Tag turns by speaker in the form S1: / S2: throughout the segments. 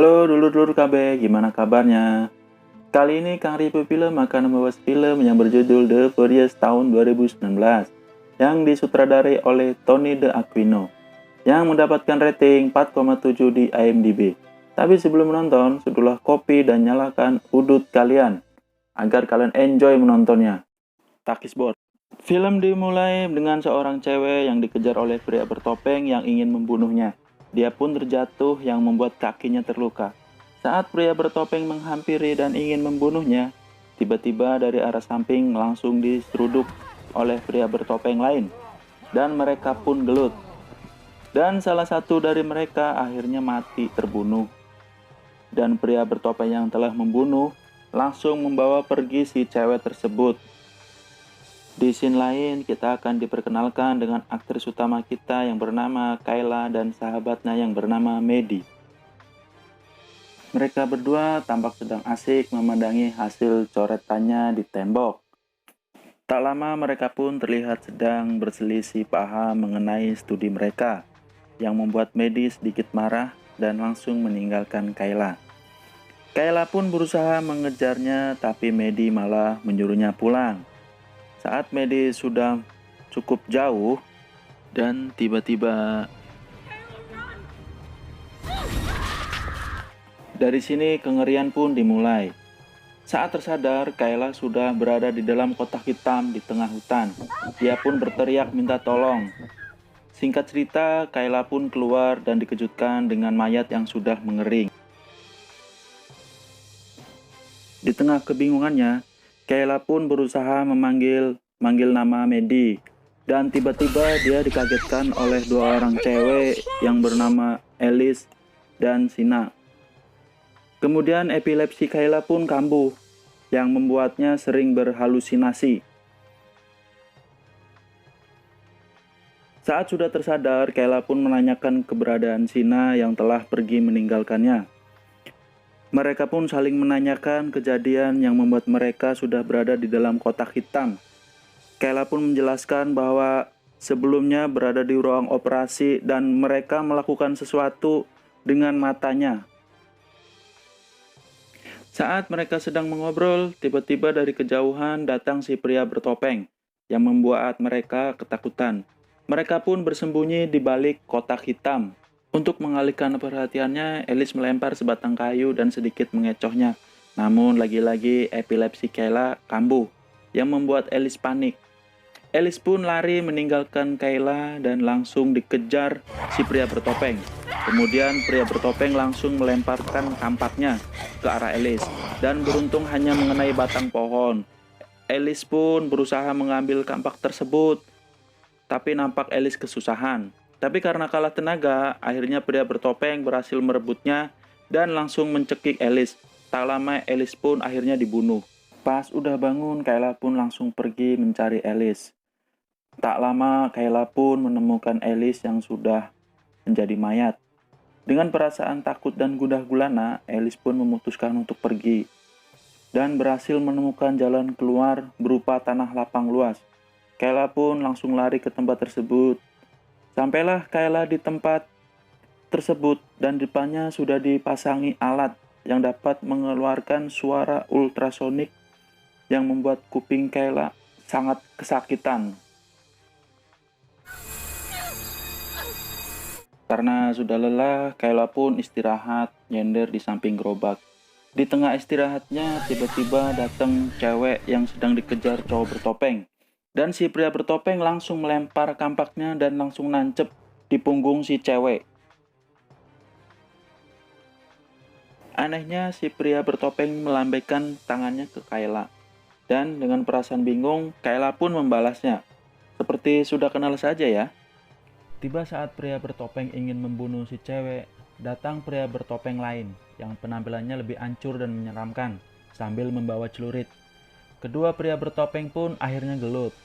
S1: Halo dulur-dulur KB, gimana kabarnya? Kali ini Kang Review Film akan membahas film yang berjudul The Furious tahun 2019 yang disutradarai oleh Tony DeAquino yang mendapatkan rating 4,7 di IMDb. Tapi sebelum menonton, sedulah kopi dan nyalakan udut kalian agar kalian enjoy menontonnya. Takisbot. Film dimulai dengan seorang cewek yang dikejar oleh pria bertopeng yang ingin membunuhnya. Dia pun terjatuh yang membuat kakinya terluka. Saat pria bertopeng menghampiri dan ingin membunuhnya, tiba-tiba dari arah samping langsung diseruduk oleh pria bertopeng lain. Dan mereka pun gelut. Dan salah satu dari mereka akhirnya mati terbunuh. Dan pria bertopeng yang telah membunuh langsung membawa pergi si cewek tersebut. Di scene lain, kita akan diperkenalkan dengan aktris utama kita yang bernama Kayla dan sahabatnya yang bernama Maddie. Mereka berdua tampak sedang asik memandangi hasil coretannya di tembok. Tak lama mereka pun terlihat sedang berselisih paham mengenai studi mereka, yang membuat Maddie sedikit marah dan langsung meninggalkan Kayla. Kayla pun berusaha mengejarnya, tapi Maddie malah menyuruhnya pulang. Saat Maddie sudah cukup jauh dan tiba-tiba dari sini kengerian pun dimulai. Saat tersadar, Kayla sudah berada di dalam kotak hitam di tengah hutan. Dia pun berteriak minta tolong. Singkat cerita, Kayla pun keluar dan dikejutkan dengan mayat yang sudah mengering. Di tengah kebingungannya, Kayla pun berusaha memanggil nama Maddie. Dan tiba-tiba dia dikagetkan oleh dua orang cewek yang bernama Alice dan Sina. Kemudian epilepsi Kayla pun kambuh, yang membuatnya sering berhalusinasi. Saat sudah tersadar, Kayla pun menanyakan keberadaan Sina yang telah pergi meninggalkannya. Mereka pun saling menanyakan kejadian yang membuat mereka sudah berada di dalam kotak hitam. Kayla pun menjelaskan bahwa sebelumnya berada di ruang operasi dan mereka melakukan sesuatu dengan matanya. Saat mereka sedang mengobrol, tiba-tiba dari kejauhan datang si pria bertopeng yang membuat mereka ketakutan. Mereka pun bersembunyi di balik kotak hitam. Untuk mengalihkan perhatiannya, Alice melempar sebatang kayu dan sedikit mengecohnya. Namun lagi-lagi epilepsi Kayla kambuh, yang membuat Alice panik. Alice pun lari meninggalkan Kayla dan langsung dikejar si pria bertopeng. Kemudian pria bertopeng langsung melemparkan kampaknya ke arah Alice dan beruntung hanya mengenai batang pohon. Alice pun berusaha mengambil kampak tersebut, tapi nampak Alice kesusahan. Tapi karena kalah tenaga, akhirnya pria bertopeng berhasil merebutnya dan langsung mencekik Alice. Tak lama Alice pun akhirnya dibunuh. Pas udah bangun, Kayla pun langsung pergi mencari Alice. Tak lama Kayla pun menemukan Alice yang sudah menjadi mayat. Dengan perasaan takut dan gundah gulana, Alice pun memutuskan untuk pergi dan berhasil menemukan jalan keluar berupa tanah lapang luas. Kayla pun langsung lari ke tempat tersebut. Sampailah Kayla di tempat tersebut dan depannya sudah dipasangi alat yang dapat mengeluarkan suara ultrasonik yang membuat kuping Kayla sangat kesakitan. Karena sudah lelah, Kayla pun istirahat nyender di samping gerobak. Di tengah istirahatnya, tiba-tiba datang cewek yang sedang dikejar cowok bertopeng. Dan si pria bertopeng langsung melempar kampaknya dan langsung nancep di punggung si cewek. Anehnya, si pria bertopeng melambaikan tangannya ke Kayla. Dan dengan perasaan bingung, Kayla pun membalasnya. Seperti sudah kenal saja ya. Tiba saat pria bertopeng ingin membunuh si cewek, datang pria bertopeng lain yang penampilannya lebih ancur dan menyeramkan sambil membawa celurit. Kedua pria bertopeng pun akhirnya gelut.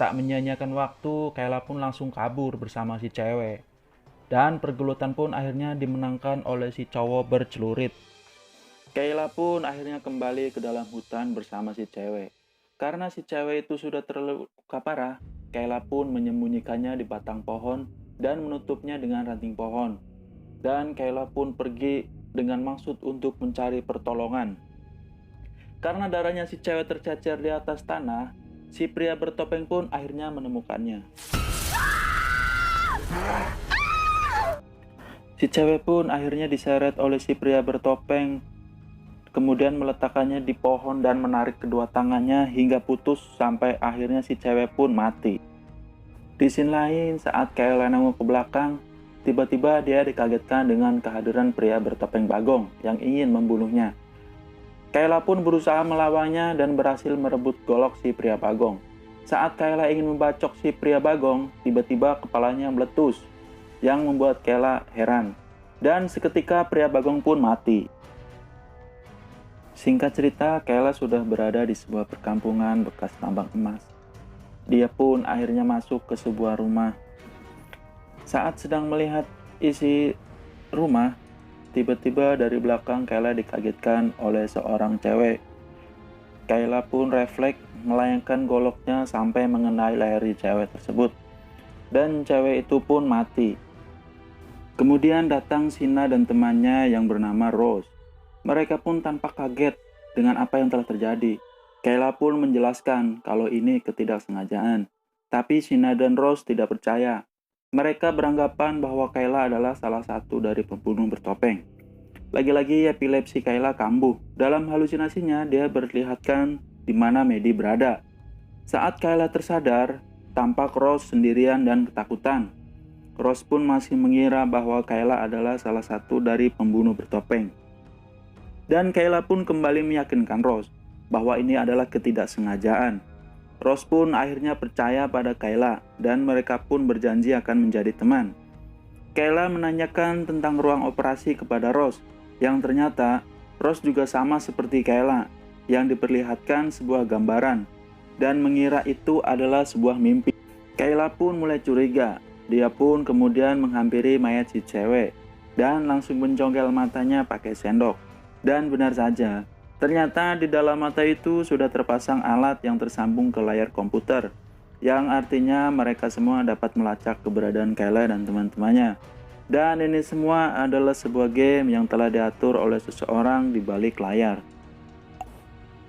S1: Tak menyia-nyiakan waktu, Kayla pun langsung kabur bersama si cewek. Dan pergelutan pun akhirnya dimenangkan oleh si cowok bercelurit. Kayla pun akhirnya kembali ke dalam hutan bersama si cewek. Karena si cewek itu sudah terluka parah, Kayla pun menyembunyikannya di batang pohon dan menutupnya dengan ranting pohon. Dan Kayla pun pergi dengan maksud untuk mencari pertolongan. Karena darahnya si cewek tercecer di atas tanah, si pria bertopeng pun akhirnya menemukannya. Si cewek pun akhirnya diseret oleh si pria bertopeng, kemudian meletakkannya di pohon dan menarik kedua tangannya hingga putus sampai akhirnya si cewek pun mati. Di scene lain, saat Kayla nengok ke belakang, tiba-tiba dia dikagetkan dengan kehadiran pria bertopeng Bagong yang ingin membunuhnya. Kayla pun berusaha melawannya dan berhasil merebut golok si pria Bagong. Saat Kayla ingin membacok si pria Bagong, tiba-tiba kepalanya meletus, yang membuat Kayla heran. Dan seketika pria Bagong pun mati. Singkat cerita, Kayla sudah berada di sebuah perkampungan bekas tambang emas. Dia pun akhirnya masuk ke sebuah rumah. Saat sedang melihat isi rumah, tiba-tiba dari belakang Kayla dikagetkan oleh seorang cewek. Kayla pun refleks melayangkan goloknya sampai mengenai leher cewek tersebut. Dan cewek itu pun mati. Kemudian datang Sina dan temannya yang bernama Rose. Mereka pun tampak kaget dengan apa yang telah terjadi. Kayla pun menjelaskan kalau ini ketidaksengajaan. Tapi Sina dan Rose tidak percaya. Mereka beranggapan bahwa Kayla adalah salah satu dari pembunuh bertopeng. Lagi-lagi epilepsi Kayla kambuh. Dalam halusinasinya dia berlihatkan di mana Maddie berada. Saat Kayla tersadar, tampak Rose sendirian dan ketakutan. Rose pun masih mengira bahwa Kayla adalah salah satu dari pembunuh bertopeng. Dan Kayla pun kembali meyakinkan Rose bahwa ini adalah ketidaksengajaan. Rose pun akhirnya percaya pada Kayla dan mereka pun berjanji akan menjadi teman. Kayla menanyakan tentang ruang operasi kepada Rose, yang ternyata Rose juga sama seperti Kayla, yang diperlihatkan sebuah gambaran dan mengira itu adalah sebuah mimpi. Kayla pun mulai curiga. Dia pun kemudian menghampiri mayat si cewek dan langsung menconggel matanya pakai sendok. Dan benar saja, ternyata di dalam mata itu sudah terpasang alat yang tersambung ke layar komputer, yang artinya mereka semua dapat melacak keberadaan Kayla dan teman-temannya. Dan ini semua adalah sebuah game yang telah diatur oleh seseorang di balik layar.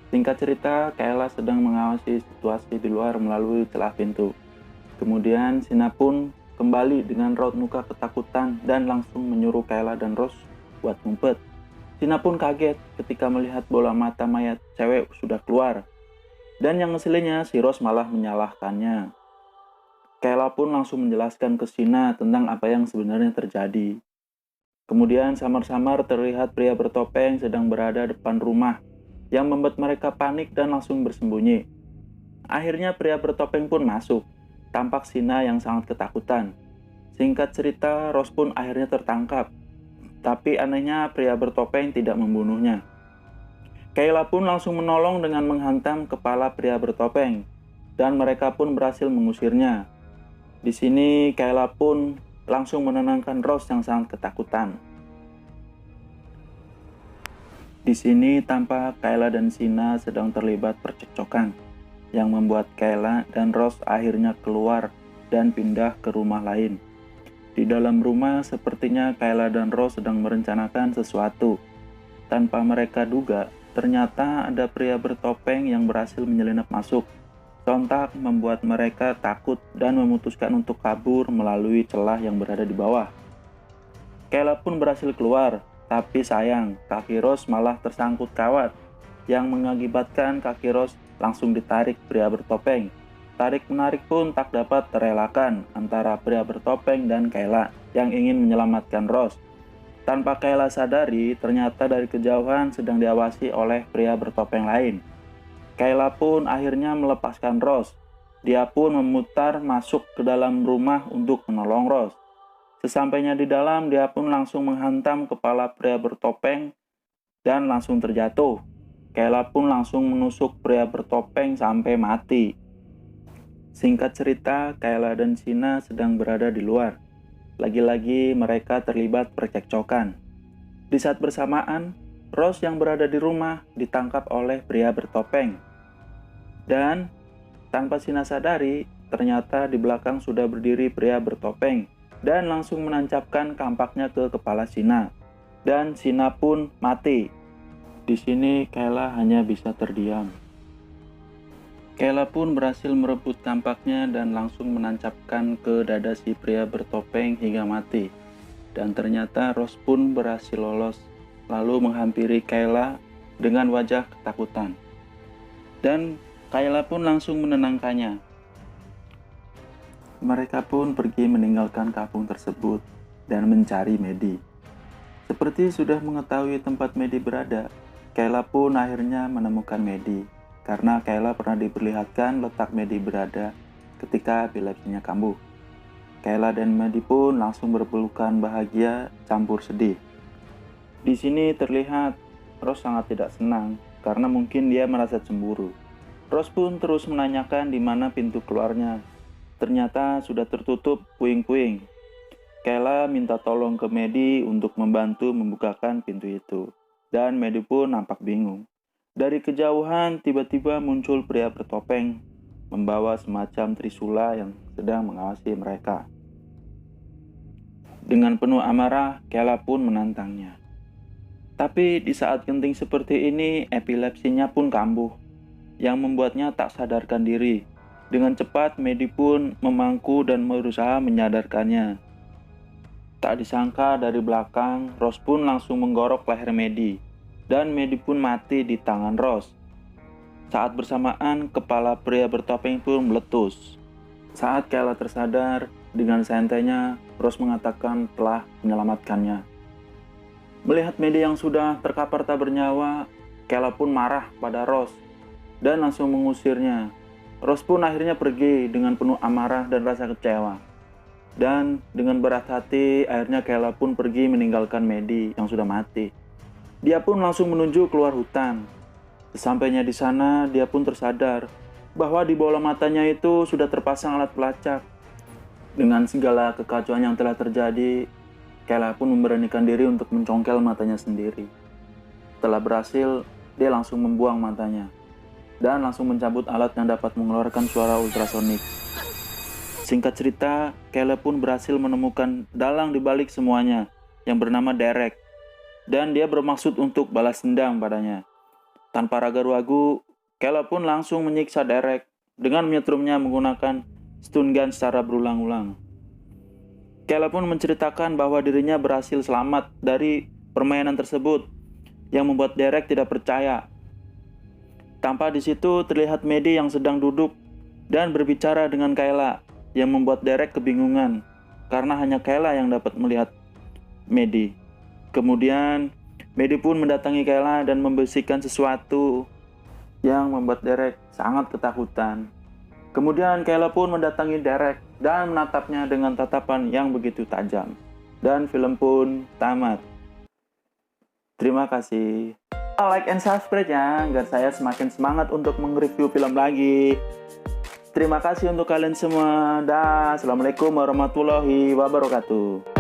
S1: Singkat cerita, Kayla sedang mengawasi situasi di luar melalui celah pintu. Kemudian Sina pun kembali dengan raut muka ketakutan dan langsung menyuruh Kayla dan Rose buat ngumpet. Sina pun kaget ketika melihat bola mata mayat cewek sudah keluar. Dan yang ngeselinnya, si Rose malah menyalahkannya. Kayla pun langsung menjelaskan ke Sina tentang apa yang sebenarnya terjadi. Kemudian samar-samar terlihat pria bertopeng sedang berada depan rumah, yang membuat mereka panik dan langsung bersembunyi. Akhirnya pria bertopeng pun masuk, tampak Sina yang sangat ketakutan. Singkat cerita, Rose pun akhirnya tertangkap. Tapi anehnya pria bertopeng tidak membunuhnya. Kayla pun langsung menolong dengan menghantam kepala pria bertopeng, dan mereka pun berhasil mengusirnya. Di sini Kayla pun langsung menenangkan Rose yang sangat ketakutan. Di sini tampak Kayla dan Sina sedang terlibat percekcokan, yang membuat Kayla dan Rose akhirnya keluar dan pindah ke rumah lain. Di dalam rumah, sepertinya Kayla dan Rose sedang merencanakan sesuatu. Tanpa mereka duga, ternyata ada pria bertopeng yang berhasil menyelinap masuk. Sontak membuat mereka takut dan memutuskan untuk kabur melalui celah yang berada di bawah. Kayla pun berhasil keluar, tapi sayang, kaki Rose malah tersangkut kawat, yang mengakibatkan kaki Rose langsung ditarik pria bertopeng. Tarik-menarik pun tak dapat terelakkan antara pria bertopeng dan Kayla yang ingin menyelamatkan Rose. Tanpa Kayla sadari, ternyata dari kejauhan sedang diawasi oleh pria bertopeng lain. Kayla pun akhirnya melepaskan Rose. Dia pun memutar masuk ke dalam rumah untuk menolong Rose. Sesampainya di dalam, dia pun langsung menghantam kepala pria bertopeng dan langsung terjatuh. Kayla pun langsung menusuk pria bertopeng sampai mati. Singkat cerita, Kayla dan Sina sedang berada di luar. Lagi-lagi mereka terlibat percekcokan. Di saat bersamaan, Rose yang berada di rumah ditangkap oleh pria bertopeng. Dan tanpa Sina sadari, ternyata di belakang sudah berdiri pria bertopeng dan langsung menancapkan kampaknya ke kepala Sina. dan Sina pun mati. Di sini Kayla hanya bisa terdiam. Kayla pun berhasil merebut kampaknya dan langsung menancapkan ke dada si pria bertopeng hingga mati. Dan ternyata Rose pun berhasil lolos, lalu menghampiri Kayla dengan wajah ketakutan. Dan Kayla pun langsung menenangkannya. Mereka pun pergi meninggalkan kampung tersebut dan mencari Maddie. Seperti sudah mengetahui tempat Maddie berada, Kayla pun akhirnya menemukan Maddie. Karena Kayla pernah diperlihatkan letak Maddie berada ketika epilepsinya kambuh. Kayla dan Maddie pun langsung berpelukan bahagia campur sedih. Di sini terlihat Rose sangat tidak senang karena mungkin dia merasa cemburu. Rose pun terus menanyakan di mana pintu keluarnya. Ternyata sudah tertutup puing-puing. Kayla minta tolong ke Maddie untuk membantu membukakan pintu itu. Dan Maddie pun nampak bingung. Dari kejauhan tiba-tiba muncul pria bertopeng membawa semacam trisula yang sedang mengawasi mereka. Dengan penuh amarah, Kayla pun menantangnya. Tapi di saat genting seperti ini, epilepsinya pun kambuh, yang membuatnya tak sadarkan diri. Dengan cepat, Maddie pun memangku dan berusaha menyadarkannya. Tak disangka dari belakang, Rose pun langsung menggorok leher Maddie. Dan Maddie pun mati di tangan Rose. Saat bersamaan, kepala pria bertopeng pun meletus. Saat Kayla tersadar, dengan santainya, Rose mengatakan telah menyelamatkannya. Melihat Maddie yang sudah terkapar tak bernyawa, Kayla pun marah pada Rose dan langsung mengusirnya. Rose pun akhirnya pergi dengan penuh amarah dan rasa kecewa. Dan dengan berat hati, akhirnya Kayla pun pergi meninggalkan Maddie yang sudah mati. Dia pun langsung menuju keluar hutan. Sesampainya di sana, dia pun tersadar bahwa di bola matanya itu sudah terpasang alat pelacak. Dengan segala kekacauan yang telah terjadi, Kayla pun memberanikan diri untuk mencongkel matanya sendiri. Setelah berhasil, dia langsung membuang matanya dan langsung mencabut alat yang dapat mengeluarkan suara ultrasonik. Singkat cerita, Kayla pun berhasil menemukan dalang di balik semuanya yang bernama Derek. Dan dia bermaksud untuk balas dendam padanya. Tanpa ragu-ragu, Kayla pun langsung menyiksa Derek dengan menyetrumnya menggunakan stun gun secara berulang-ulang. Kayla pun menceritakan bahwa dirinya berhasil selamat dari permainan tersebut yang membuat Derek tidak percaya. Tanpa di situ terlihat Maddie yang sedang duduk dan berbicara dengan Kayla yang membuat Derek kebingungan karena hanya Kayla yang dapat melihat Maddie. Kemudian Maddie pun mendatangi Kayla dan membisikkan sesuatu yang membuat Derek sangat ketakutan. Kemudian Kayla pun mendatangi Derek dan menatapnya dengan tatapan yang begitu tajam. Dan film pun tamat. Terima kasih. Like and subscribe ya, agar saya semakin semangat untuk mereview film lagi. Terima kasih untuk kalian semua. Dah, assalamualaikum warahmatullahi wabarakatuh.